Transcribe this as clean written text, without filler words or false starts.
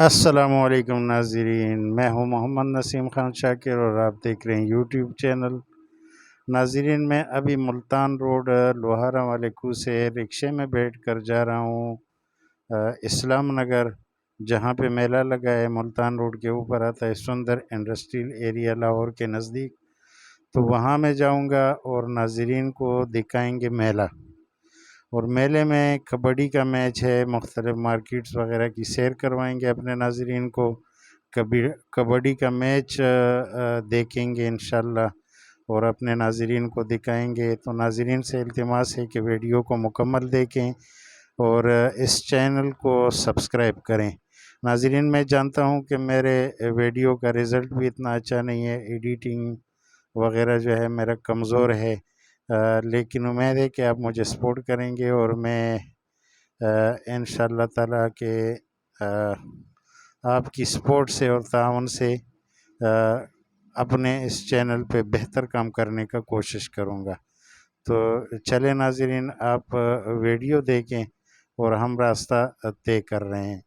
अस्सलामुअलैकुम नाज़रीन, मैं हूं मोहम्मद नसीम खान शाकिर और आप देख रहे हैं यूट्यूब चैनल। नाज़रीन, मैं अभी मुल्तान रोड लोहारा वाले कू से रिक्शे में बैठकर जा रहा हूं इस्लाम नगर, जहां पे मेला लगा है। मुल्तान रोड के ऊपर आता है सुंदर इंडस्ट्रियल एरिया लाहौर के नज़दीक। तो वहां मैं जाऊंगा और नाज़रीन को दिखाएंगे मेला। और मेले में कबड्डी का मैच है, मुख्तलिफ़ मार्केट्स वगैरह की सैर करवाएंगे अपने नाज़रीन को। कबड्डी का मैच देखेंगे इंशाल्लाह और अपने नाज़रीन को दिखाएंगे। तो नाज़रीन से इल्तिमास है कि वीडियो को मुकम्मल देखें और इस चैनल को सब्सक्राइब करें। नाज़रीन, मैं जानता हूं कि मेरे वीडियो का रिज़ल्ट भी इतना अच्छा नहीं है, एडिटिंग वगैरह जो है मेरा कमज़ोर है, लेकिन उम्मीद है कि आप मुझे सपोर्ट करेंगे और मैं इंशाअल्लाह ताला के आपकी सपोर्ट से और ताउन से अपने इस चैनल पे बेहतर काम करने का कोशिश करूँगा। तो चले नाज़रीन, आप वीडियो देखें और हम रास्ता तय कर रहे हैं।